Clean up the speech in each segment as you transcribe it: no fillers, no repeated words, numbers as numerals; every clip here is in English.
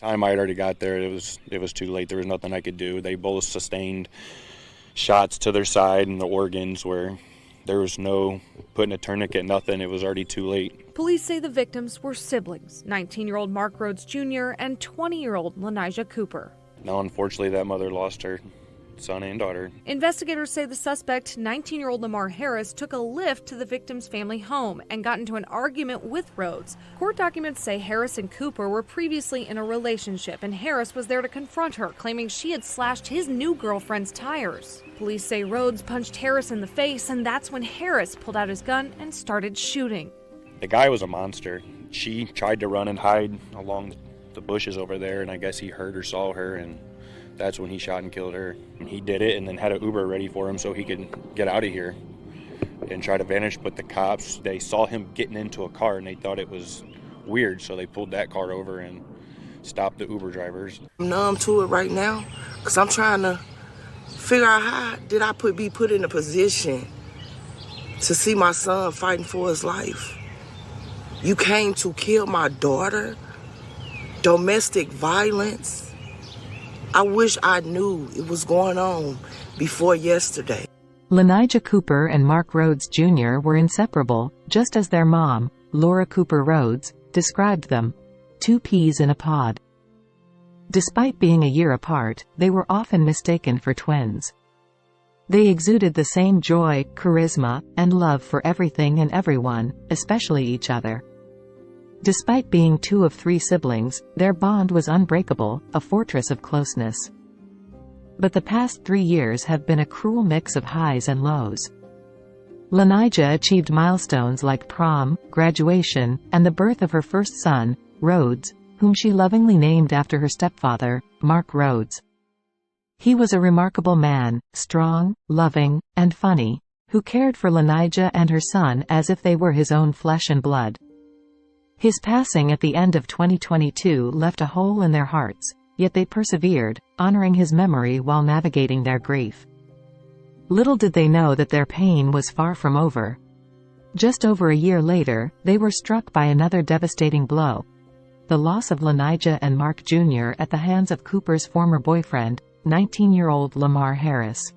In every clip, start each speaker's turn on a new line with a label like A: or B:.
A: Time I had already got there, it was too late. There was nothing I could do. They both sustained shots to their side and the organs where there was no putting a tourniquet, nothing. It was already too late.
B: Police say the victims were siblings, 19-year-old Marc Rhodes Jr. and 20-year-old Lanija Cooper.
A: Now, unfortunately, that mother lost her son and daughter.
B: Investigators say the suspect, 19-year-old Lamarr Harris, took a Lyft to the victim's family home and got into an argument with Rhodes. Court documents say Harris and Cooper were previously in a relationship, and Harris was there to confront her, claiming she had slashed his new girlfriend's tires. Police say Rhodes punched Harris in the face, and that's when Harris pulled out his gun and started shooting.
A: The guy was a monster. She tried to run and hide along the bushes over there, and I guess he heard or saw her, and that's when he shot and killed her. And he did it and then had an Uber ready for him so he could get out of here and try to vanish. But the cops, they saw him getting into a car and they thought it was weird, so they pulled that car over and stopped the Uber drivers.
C: I'm numb to it right now because I'm trying to figure out how did I be put in a position to see my son fighting for his life. You came to kill my daughter? Domestic violence? I wish I knew it was going on before yesterday.
D: Lanija Cooper and Marc Rhodes Jr. were inseparable, just as their mom, Laura Cooper Rhodes, described them. Two peas in a pod. Despite being a year apart, they were often mistaken for twins. They exuded the same joy, charisma, and love for everything and everyone, especially each other. Despite being two of three siblings, their bond was unbreakable, a fortress of closeness. But the past 3 years have been a cruel mix of highs and lows. Lanija achieved milestones like prom, graduation, and the birth of her first son, Rhodes, whom she lovingly named after her stepfather, Marc Rhodes. He was a remarkable man, strong, loving, and funny, who cared for Lanija and her son as if they were his own flesh and blood. His passing at the end of 2022 left a hole in their hearts, yet they persevered, honoring his memory while navigating their grief. Little did they know that their pain was far from over. Just over a year later, they were struck by another devastating blow: the loss of Lanija and Marc Jr. at the hands of Cooper's former boyfriend, 19-year-old Lamarr Harris.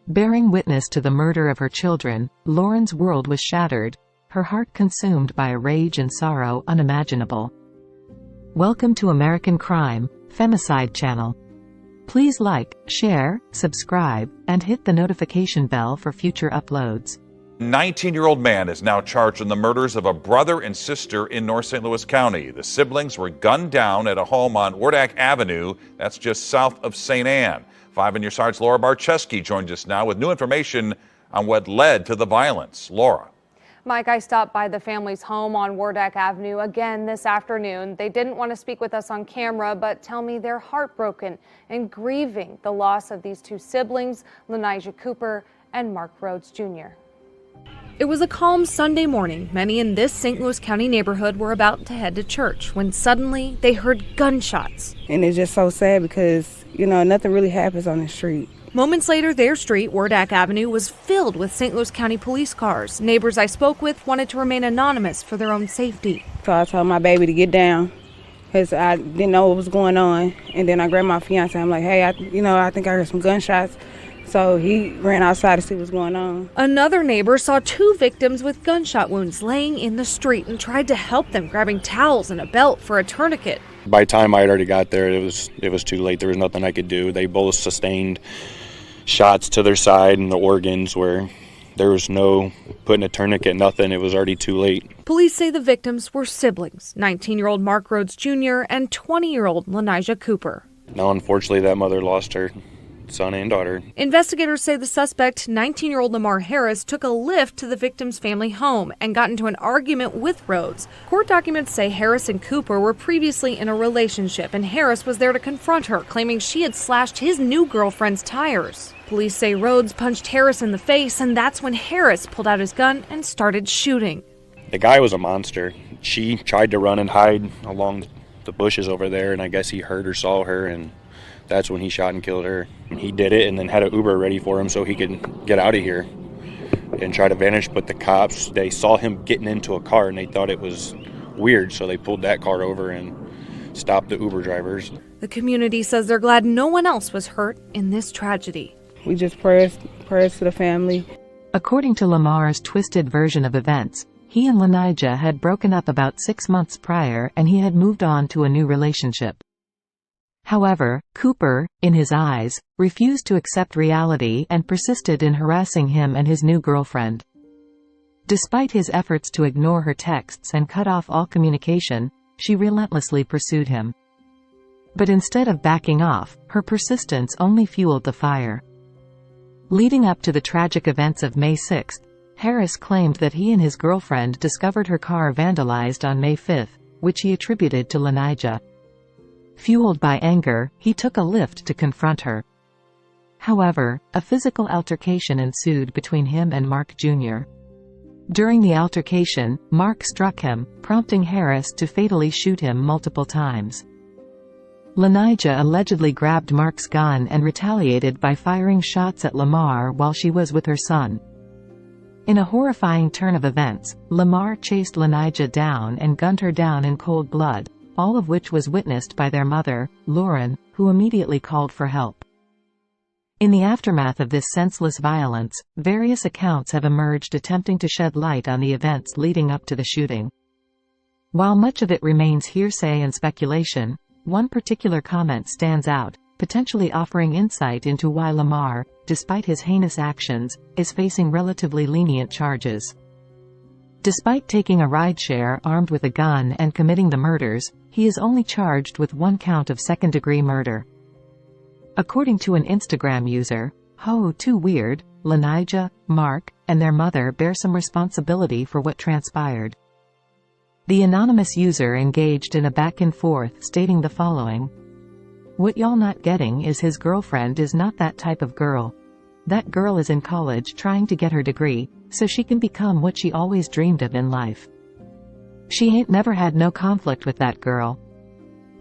D: Bearing witness to the murder of her children, Lauren's world was shattered, her heart consumed by a rage and sorrow unimaginable. Welcome to American Crime, Femicide Channel. Please like, share, subscribe, and hit the notification bell for future uploads.
E: 19-year-old man is now charged in the murders of a brother and sister in North St. Louis County. The siblings were gunned down at a home on Wardak Avenue, that's just south of St. Anne. 5 on your side's Laura Barczewski joins us now with new information on what led to the violence. Laura.
F: Mike, I stopped by the family's home on Wardak Avenue again this afternoon. They didn't want to speak with us on camera, but tell me they're heartbroken and grieving the loss of these two siblings, Lanija Cooper and Marc Rhodes Jr.
B: It was a calm Sunday morning. Many in this St. Louis County neighborhood were about to head to church when suddenly they heard gunshots.
G: And it's just so sad because, nothing really happens on the street.
B: Moments later, their street, Wardak Avenue, was filled with St. Louis County police cars. Neighbors I spoke with wanted to remain anonymous for their own safety.
G: So I told my baby to get down because I didn't know what was going on. And then I grabbed my fiance. I'm like, hey, I think I heard some gunshots. So he ran outside to see what's going on.
B: Another neighbor saw 2 victims with gunshot wounds laying in the street and tried to help them, grabbing towels and a belt for a tourniquet.
A: By the time I had already got there, it was too late. There was nothing I could do. They both sustained shots to their side and the organs where there was no putting a tourniquet, nothing. It was already too late.
B: Police say the victims were siblings, 19-year-old Marc Rhodes Jr. and 20-year-old Lanija Cooper.
A: Now, unfortunately, that mother lost her son and daughter.
B: Investigators say the suspect, 19-year-old Lamarr Harris, took a Lyft to the victim's family home and got into an argument with Rhodes. Court documents say Harris and Cooper were previously in a relationship, and Harris was there to confront her, claiming she had slashed his new girlfriend's tires. Police say Rhodes punched Harris in the face, and that's when Harris pulled out his gun and started shooting.
A: The guy was a monster. She tried to run and hide along the bushes over there, and I guess he heard or saw her, and that's when he shot and killed her. And he did it and then had an Uber ready for him so he could get out of here and try to vanish. But the cops, they saw him getting into a car and they thought it was weird, so they pulled that car over and stop the Uber drivers.
B: The community says they're glad no one else was hurt in this tragedy.
G: We just prayers to the family.
D: According to Lamarr's twisted version of events, he and Lanija had broken up about 6 months prior and he had moved on to a new relationship. However, Cooper, in his eyes, refused to accept reality and persisted in harassing him and his new girlfriend. Despite his efforts to ignore her texts and cut off all communication, she relentlessly pursued him. But instead of backing off, her persistence only fueled the fire. Leading up to the tragic events of May 6, Harris claimed that he and his girlfriend discovered her car vandalized on May 5, which he attributed to Lanija. Fueled by anger, he took a Lyft to confront her. However, a physical altercation ensued between him and Marc Jr. During the altercation, Marc struck him, prompting Harris to fatally shoot him multiple times. Lanija allegedly grabbed Marc's gun and retaliated by firing shots at Lamarr while she was with her son. In a horrifying turn of events, Lamarr chased Lanija down and gunned her down in cold blood, all of which was witnessed by their mother, Lauren, who immediately called for help. In the aftermath of this senseless violence, various accounts have emerged attempting to shed light on the events leading up to the shooting. While much of it remains hearsay and speculation, one particular comment stands out, potentially offering insight into why Lamarr, despite his heinous actions, is facing relatively lenient charges. Despite taking a rideshare armed with a gun and committing the murders, he is only charged with 1 count of second-degree murder. According to an Instagram user, too weird, Lanija, Marc, and their mother bear some responsibility for what transpired. The anonymous user engaged in a back-and-forth stating the following: "What y'all not getting is his girlfriend is not that type of girl. That girl is in college trying to get her degree, so she can become what she always dreamed of in life. She ain't never had no conflict with that girl."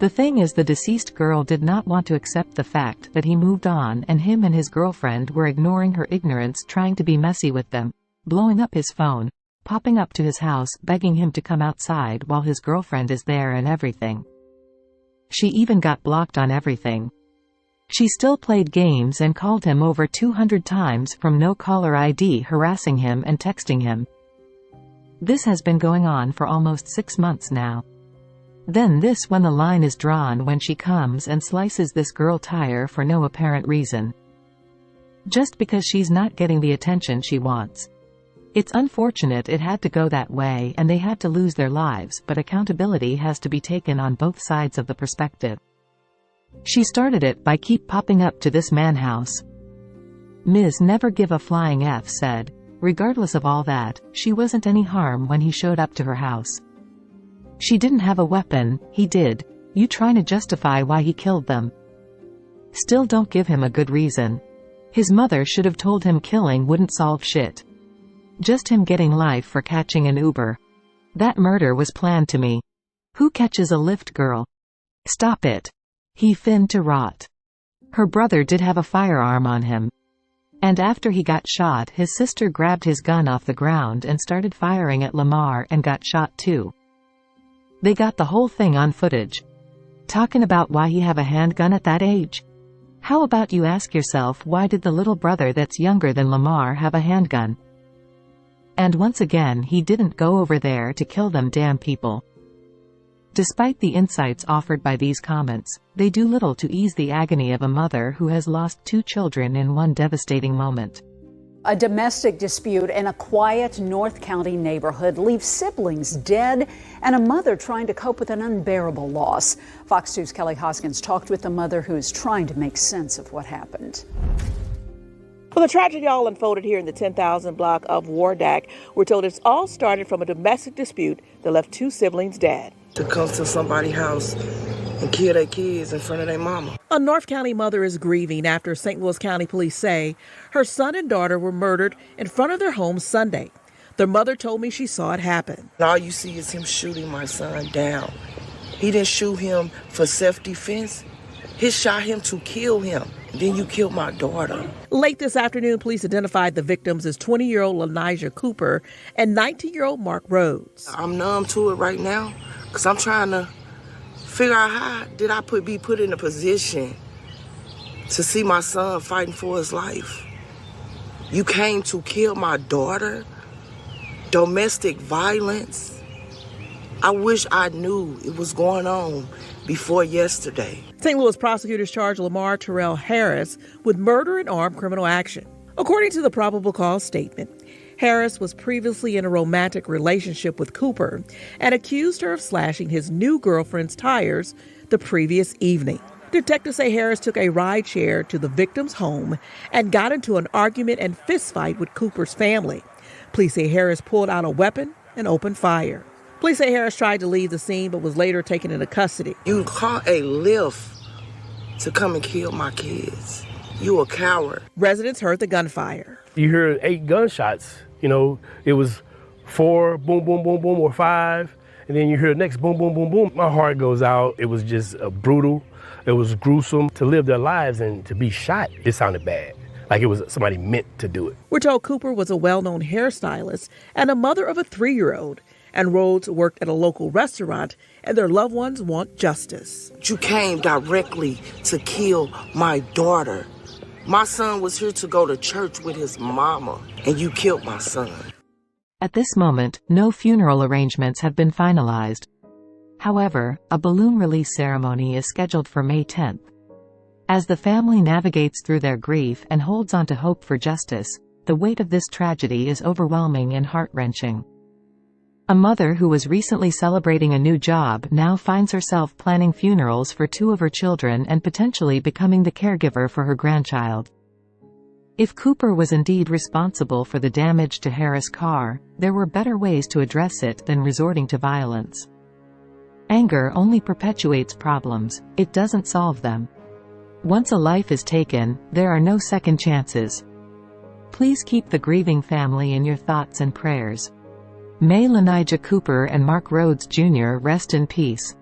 D: The thing is, the deceased girl did not want to accept the fact that he moved on and him and his girlfriend were ignoring her ignorance, trying to be messy with them, blowing up his phone, popping up to his house begging him to come outside while his girlfriend is there and everything. She even got blocked on everything. She still played games and called him over 200 times from no caller ID, harassing him and texting him. This has been going on for almost 6 months now. Then this when the line is drawn when she comes and slices this girl tire for no apparent reason. Just because she's not getting the attention she wants. It's unfortunate it had to go that way and they had to lose their lives, but accountability has to be taken on both sides of the perspective. She started it by keep popping up to this man house. Ms. Never Give a Flying F said, regardless of all that, she wasn't any harm when he showed up to her house. She didn't have a weapon, he did. You trying to justify why he killed them? Still don't give him a good reason. His mother should have told him killing wouldn't solve shit. Just him getting life for catching an Uber. That murder was planned to me. Who catches a Lyft girl? Stop it. He fin to rot. Her brother did have a firearm on him. And after he got shot, his sister grabbed his gun off the ground and started firing at Lamarr and got shot too. They got the whole thing on footage. Talking about why he have a handgun at that age? How about you ask yourself, why did the little brother that's younger than Lamarr have a handgun? And once again, he didn't go over there to kill them damn people. Despite the insights offered by these comments, they do little to ease the agony of a mother who has lost 2 children in one devastating moment.
H: A domestic dispute in a quiet North County neighborhood leaves siblings dead and a mother trying to cope with an unbearable loss. Fox 2's Kelly Hoskins talked with the mother who's trying to make sense of what happened.
I: Well, the tragedy all unfolded here in the 10,000 block of Wardak. We're told it's all started from a domestic dispute that left 2 siblings dead.
C: To come to somebody's house and kill their kids in front of their mama.
I: A North County mother is grieving after St. Louis County police say her son and daughter were murdered in front of their home Sunday. Their mother told me she saw it happen.
C: All you see is him shooting my son down. He didn't shoot him for self-defense. He shot him to kill him. Then you killed my daughter.
I: Late this afternoon, police identified the victims as 20-year-old Lanija Cooper and 19-year-old Marc Rhodes.
C: I'm numb to it right now because I'm trying to figure out how did I be put in a position to see my son fighting for his life. You came to kill my daughter? Domestic violence? I wish I knew it was going on before yesterday.
I: St. Louis prosecutors charged Lamarr Terrell Harris with murder and armed criminal action. According to the probable cause statement, Harris was previously in a romantic relationship with Cooper and accused her of slashing his new girlfriend's tires the previous evening. Detectives say Harris took a ride share to the victim's home and got into an argument and fistfight with Cooper's family. Police say Harris pulled out a weapon and opened fire. Police say Harris tried to leave the scene but was later taken into custody.
C: You called a Lyft to come and kill my kids. You a coward.
I: Residents heard the gunfire.
J: You hear 8 gunshots. You know, it was 4, boom, boom, boom, boom, or 5. And then you hear the next boom, boom, boom, boom. My heart goes out. It was just brutal. It was gruesome to live their lives and to be shot. It sounded bad, like it was somebody meant to do it.
I: We're told Cooper was a well-known hairstylist and a mother of a 3-year-old, and Rhodes worked at a local restaurant, and their loved ones want justice.
C: You came directly to kill my daughter. My son was here to go to church with his mama, and you killed my son.
D: At this moment, no funeral arrangements have been finalized. However, a balloon release ceremony is scheduled for May 10th. As the family navigates through their grief and holds on to hope for justice, the weight of this tragedy is overwhelming and heart-wrenching. A mother who was recently celebrating a new job now finds herself planning funerals for 2 of her children and potentially becoming the caregiver for her grandchild. If Cooper was indeed responsible for the damage to Harris' car, there were better ways to address it than resorting to violence. Anger only perpetuates problems, it doesn't solve them. Once a life is taken, there are no second chances. Please keep the grieving family in your thoughts and prayers. May Lanija Cooper and Marc Rhodes Jr. rest in peace.